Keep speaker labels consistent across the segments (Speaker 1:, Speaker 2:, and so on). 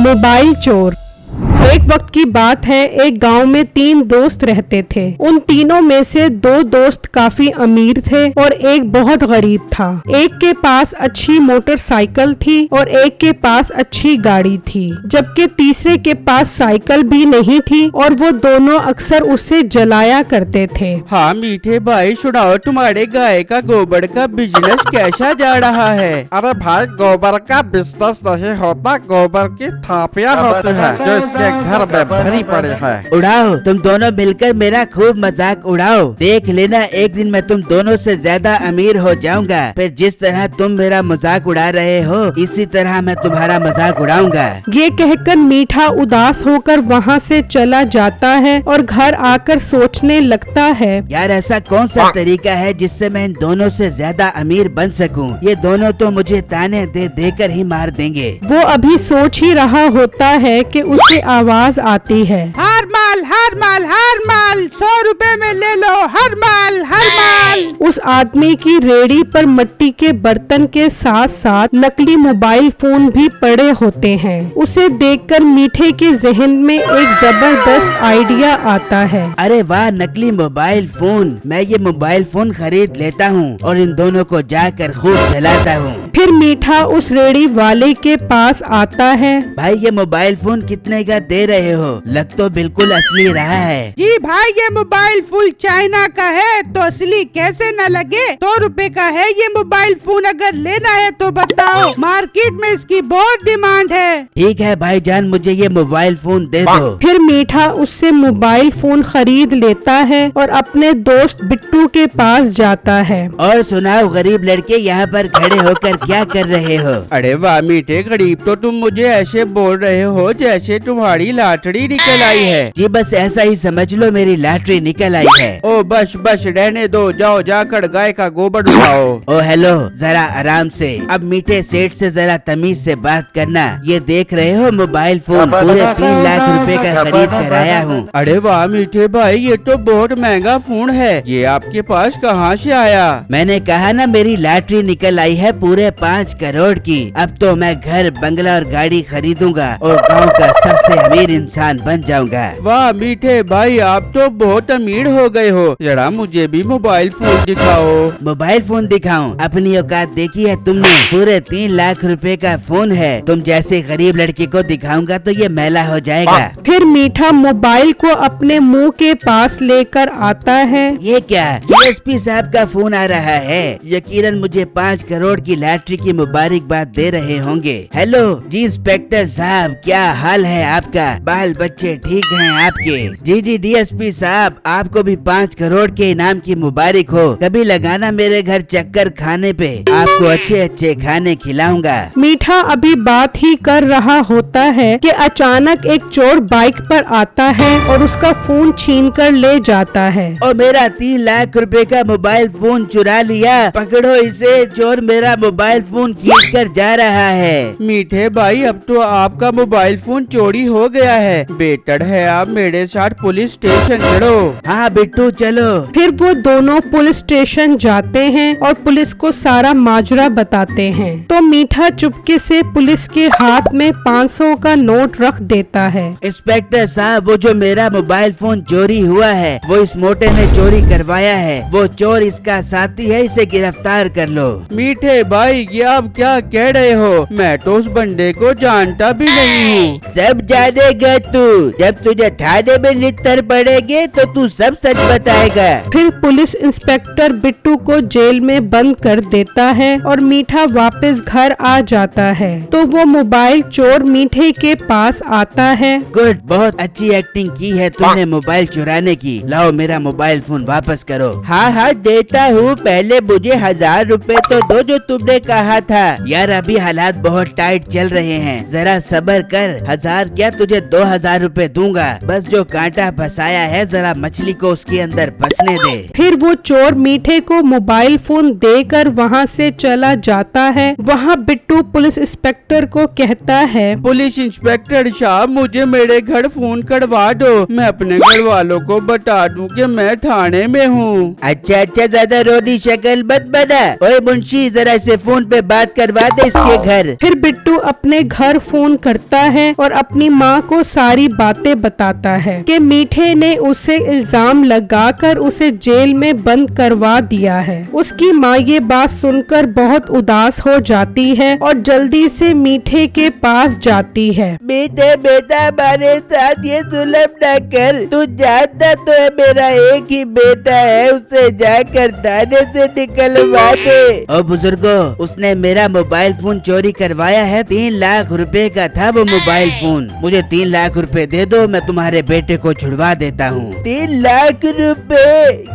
Speaker 1: Mobile चोर। एक वक्त की बात है, एक गांव में 3 दोस्त रहते थे। उन तीनों में से 2 दोस्त काफी अमीर थे और एक बहुत गरीब था। एक के पास अच्छी मोटरसाइकिल थी और एक के पास अच्छी गाड़ी थी, जबकि तीसरे के पास साइकिल भी नहीं थी और वो दोनों अक्सर उसे जलाया करते थे।
Speaker 2: हाँ मीठे भाई, सुनाओ तुम्हारे गाय का गोबर का बिजनेस कैसा जा रहा है?
Speaker 3: अरे भाई, गोबर का बिजनेस नहीं होता, गोबर की थापियाँ होती है जो इसके घर में भरी पड़ी है।
Speaker 4: उड़ाओ, तुम दोनों मिलकर मेरा खूब मजाक उड़ाओ। देख लेना, एक दिन मैं तुम दोनों से ज्यादा अमीर हो जाऊंगा। फिर जिस तरह तुम मेरा मजाक उड़ा रहे हो, इसी तरह मैं तुम्हारा मजाक उड़ाऊंगा।
Speaker 1: ये कहकर मीठा उदास होकर वहाँ से चला जाता है और घर आकर सोचने लगता है,
Speaker 4: यार ऐसा कौन सा तरीका है जिससे मैं इन दोनों से ज्यादा अमीर बन सकूं? ये दोनों तो मुझे ताने दे देकर ही मार देंगे।
Speaker 1: वो अभी सोच ही रहा होता है कि उसे आवाज आती है,
Speaker 2: हर माल हर माल हर माल, 100 रुपए में ले लो, हर माल हर माल।
Speaker 1: उस आदमी की रेडी पर मिट्टी के बर्तन के साथ साथ नकली मोबाइल फोन भी पड़े होते हैं। उसे देखकर मीठे के जहन में एक जबरदस्त आइडिया आता है।
Speaker 4: अरे वाह, नकली मोबाइल फोन! मैं ये मोबाइल फोन खरीद लेता हूँ और इन दोनों को जाकर खूब जलाता हूँ।
Speaker 1: फिर मीठा उस रेडी वाले के पास आता है।
Speaker 4: भाई, ये मोबाइल फोन कितने का दे रहे हो? लग तो बिल्कुल असली रहा है।
Speaker 2: जी भाई, ये मोबाइल फुल चाइना का है तो असली कैसे न लगे? 100 रुपए का है ये मोबाइल फोन, अगर लेना है तो बताओ, मार्केट में इसकी बहुत डिमांड है।
Speaker 4: ठीक है भाईजान, मुझे ये मोबाइल फोन दे दो।
Speaker 1: फिर मीठा उससे मोबाइल फोन खरीद लेता है और अपने दोस्त बिट्टू के पास जाता है।
Speaker 4: और सुनाओ गरीब लड़के, यहाँ पर खड़े होकर क्या कर रहे हो?
Speaker 2: अरे वाह मीठे, गरीब तो तुम मुझे ऐसे बोल रहे हो जैसे तुम्हारी लॉटरी निकल आई है।
Speaker 4: जी बस ऐसा ही समझ लो, मेरी लॉटरी निकल आई है।
Speaker 2: ओ बस बस रहने दो, जाओ जाकर गाय का गोबर उठाओ।
Speaker 4: ओ हेलो, जरा आराम से। अब मीठे सेठ से जरा तमीज से बात करना। ये देख रहे हो मोबाइल फोन, पूरे 3 लाख रुपए का खरीद कर आया हूँ।
Speaker 2: अरे वाह मीठे भाई, ये तो बहुत महंगा फोन है। ये आपके पास कहाँ से आया?
Speaker 4: मैंने कहा ना, मेरी लॉटरी निकल आई है पूरे 5 करोड़ की। अब तो मैं घर, बंगला और गाड़ी खरीदूंगा और गांव का सबसे अमीर इंसान बन जाऊंगा।
Speaker 2: वाह मीठे भाई, आप तो बहुत अमीर हो गए हो। जरा मुझे भी मोबाइल फोन दिखाओ।
Speaker 4: मोबाइल फोन दिखाऊं? अपनी औकात देखी है तुमने? पूरे 3 लाख रुपए का फोन है। तुम जैसे गरीब लड़के को दिखाऊंगा तो ये मैला हो जाएगा।
Speaker 1: फिर मीठा मोबाइल को अपने मुंह के पास लेकर आता है।
Speaker 4: ये क्या, डीएसपी साहब का फोन आ रहा है? यकीनन मुझे 5 करोड़ की लॉटरी की मुबारकबाद दे रहे होंगे। हेलो जी इंस्पेक्टर साहब, क्या हाल है आपका? बाल बच्चे ठीक हैं आपके? जी डीएसपी साहब, आपको भी 5 करोड़ के इनाम की मुबारक हो। कभी लगाना मेरे घर चक्कर खाने पे, आपको अच्छे अच्छे खाने खिलाऊंगा।
Speaker 1: मीठा अभी बात ही कर रहा होता है कि अचानक एक चोर बाइक पर आता है और उसका फोन छीन कर ले जाता है।
Speaker 4: और मेरा 3 लाख रुपए का मोबाइल फोन चुरा लिया। पकड़ो इसे, चोर मेरा मोबाइल फोन खींच कर जा रहा है।
Speaker 2: मीठे भाई, अब तो आपका मोबाइल फोन चोरी हो गया है। बेटर है आप मेरे साथ पुलिस स्टेशन चलो।
Speaker 4: हाँ बिट्टू चलो।
Speaker 1: फिर वो दोनों पुलिस स्टेशन जाते हैं और पुलिस को सारा माजरा बताते हैं। तो मीठा चुपके से पुलिस के हाथ में 500 का नोट रख देता है।
Speaker 4: इंस्पेक्टर साहब, वो जो मेरा मोबाइल फोन चोरी हुआ है, वो इस मोटे ने चोरी करवाया है। वो चोर इसका साथी है, इसे गिरफ्तार कर लो।
Speaker 2: मीठे भाई, ये आप क्या कह रहे हो? मैं तो उस बंदे को जानता भी नहीं हूँ।
Speaker 4: सब जानेगा तू, जब तुझे थाने में लिट्टर पड़ेंगे तो तू सब सच बताएगा।
Speaker 1: फिर पुलिस इंस्पेक्टर बिट्टू को जेल में बंद कर देता है और मीठा वापस घर आ जाता है। तो वो मोबाइल चोर मीठे के पास आता है।
Speaker 4: गुड, बहुत अच्छी एक्टिंग की है तुमने मोबाइल चुराने की। लाओ मेरा मोबाइल फोन वापस करो। हाँ देता हूँ, पहले मुझे 1000 रुपए तो दो जो तुमने कहा था। यार अभी हालात बहुत टाइट चल रहे हैं, जरा सब्र कर। 1000 क्या, तुझे 2000 रुपए दूंगा। बस पास जो कांटा फंसाया है जरा मछली को उसके अंदर फंसने दे।
Speaker 1: फिर वो चोर मीठे को मोबाइल फोन देकर वहाँ से चला जाता है। वहाँ बिट्टू पुलिस इंस्पेक्टर को कहता है,
Speaker 5: पुलिस इंस्पेक्टर साहब मुझे मेरे घर फोन करवा दो, मैं अपने घर वालों को बता दूं कि मैं थाने में हूँ।
Speaker 4: अच्छा ज्यादा रोनी शक्ल मत बना। ओए मुंशी जरा इसे फोन पे बात करवा दे इसके घर।
Speaker 1: फिर बिट्टू अपने घर फोन करता है और अपनी माँ को सारी बातें बताता है कि मीठे ने उसे इल्जाम लगाकर उसे जेल में बंद करवा दिया है। उसकी माँ ये बात सुनकर बहुत उदास हो जाती है और जल्दी से मीठे के पास जाती है।
Speaker 4: बेटा हमारे साथ ये जुल्म न कर, तू जानता तो है मेरा एक ही बेटा है, उसे जाकर थाने से निकलवा दे। ओ बुजुर्गो, उसने मेरा मोबाइल फोन चोरी करवाया है। 3 लाख रुपए का था वो मोबाइल फोन। मुझे 3 लाख रुपए दे दो, मैं तुम्हारे बेटे को छुड़वा देता हूँ। 3 लाख रुपए?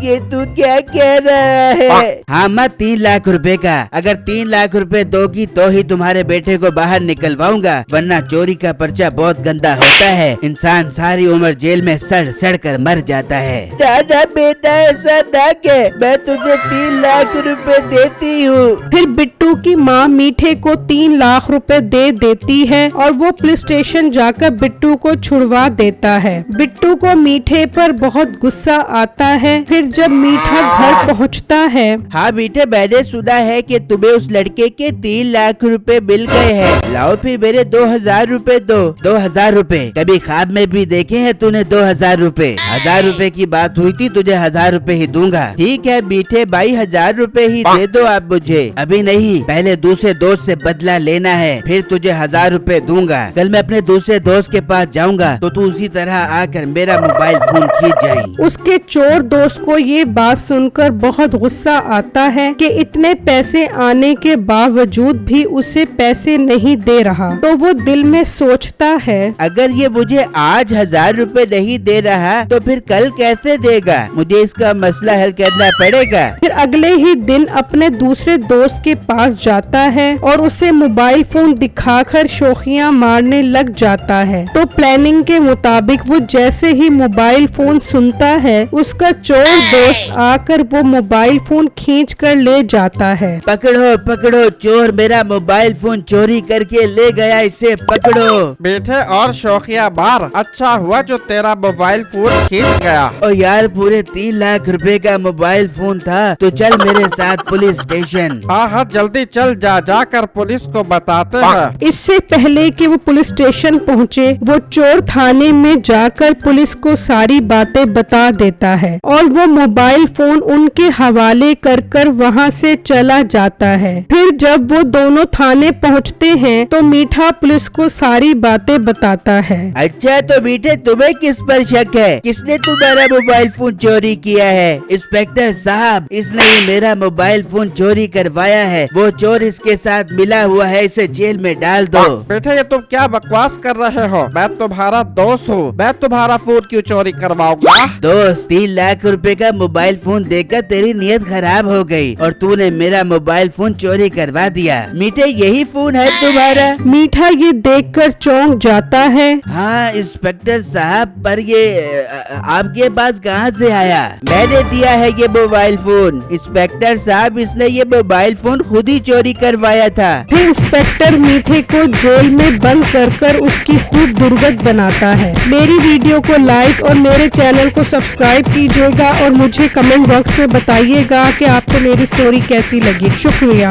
Speaker 4: ये तू क्या कह रहा है? हाँ माँ, 3 लाख रुपए का। अगर 3 लाख रुपए दोगी तो ही तुम्हारे बेटे को बाहर निकलवाऊंगा, वरना चोरी का पर्चा बहुत गंदा होता है। इंसान सारी उम्र जेल में सड़ कर मर जाता है। दादा बेटा ऐसा ना कह, मैं तुझे 3 लाख रुपए देती हूँ।
Speaker 1: फिर बिट्टू की माँ मीठे को 3 लाख रुपए दे देती है और वो पुलिस स्टेशन जाकर बिट्टू को छुड़वा देता है। बिट्टू को मीठे पर बहुत गुस्सा आता है। फिर जब मीठा घर पहुँचता है,
Speaker 4: हाँ मीठे, मैंने सुना है कि तुम्हें उस लड़के के 3 लाख रुपए मिल गए हैं। लाओ फिर मेरे 2000 रुपए दो। 2000 रुपए? कभी ख्वाब में भी देखे हैं तूने 2000 रुपए? 1000 रुपए की बात हुई थी, तुझे 1000 रुपए ही दूंगा। ठीक है मीठे भाई, 1000 रुपए ही दे दो आप मुझे। अभी नहीं, पहले दूसरे दोस्त से बदला लेना है, फिर तुझे 1000 रुपए दूंगा। कल मैं अपने दूसरे दोस्त के पास जाऊंगा तो तू उसी तरह आकर मेरा मोबाइल फोन खींच जाएगी।
Speaker 1: उसके चोर दोस्त को ये बात सुनकर बहुत गुस्सा आता है कि इतने पैसे आने के बावजूद भी उसे पैसे नहीं दे रहा। तो वो दिल में सोचता है,
Speaker 4: अगर ये मुझे आज 1000 रुपए नहीं दे रहा तो फिर कल कैसे देगा? मुझे इसका मसला हल करना पड़ेगा।
Speaker 1: फिर अगले ही दिन अपने दूसरे दोस्त के पास जाता है और उसे मोबाइल फोन दिखाकर शोखियां मारने लग जाता है। तो प्लानिंग के मुताबिक वो जैसे ही मोबाइल फोन सुनता है, उसका चोर दोस्त आकर वो मोबाइल फोन खींच कर ले जाता है।
Speaker 4: पकड़ो पकड़ो, चोर मेरा मोबाइल फोन चोरी करके ले गया, इसे पकड़ो।
Speaker 3: मीठे और शौकिया बार, अच्छा हुआ जो तेरा मोबाइल फोन खींच गया।
Speaker 4: ओ यार, पूरे 3 लाख रुपए का मोबाइल फोन था। तो चल मेरे साथ पुलिस स्टेशन।
Speaker 3: हाँ जल्दी चल, जाकर पुलिस को बताते हैं।
Speaker 1: इससे पहले कि वो पुलिस स्टेशन पहुँचे, वो चोर थाने में जाकर पुलिस को सारी बातें बता देता है और वो मोबाइल फोन उनके हवाले कर वहाँ से चला जाता है। फिर जब वो दोनों थाने पहुँचते हैं तो मीठा पुलिस को सारी बातें बताता है।
Speaker 4: अच्छा तो मीठे, तुम्हें किस पर शक है? किसने तुम्हारा मोबाइल फोन चोरी किया है? इंस्पेक्टर साहब, इसने ही मेरा मोबाइल फोन चोरी करवाया है। वो चोर इसके साथ मिला हुआ है, इसे जेल में डाल दो।
Speaker 3: बेटे ये तुम क्या बकवास कर रहे हो? मैं तुम्हारा दोस्त हूँ, मैं तुम्हारा फोन क्यों चोरी करवाऊंगा?
Speaker 4: दोस्त, 3 लाख रुपए का मोबाइल फोन देकर तेरी नीयत खराब हो गई और तूने मेरा मोबाइल फोन चोरी करवा दिया। मीठे, यही फोन है तुम्हारा?
Speaker 1: मीठा ये देखकर चौंक जाता है।
Speaker 4: हाँ इंस्पेक्टर साहब, पर ये आपके पास कहाँ से आया? मैंने दिया है ये मोबाइल फोन। इंस्पेक्टर साहब, इसने ये मोबाइल फोन खुद ही चोरी करवाया था।
Speaker 1: फिर इंस्पेक्टर मीठे को जेल में बंद कर उसकी खूब दुर्गत बनाता है। मेरी वीडियो को लाइक और मेरे चैनल को सब्सक्राइब कीजिएगा और मुझे कमेंट बॉक्स में बताइएगा कि आपको मेरी स्टोरी कैसी लगी। शुक्रिया।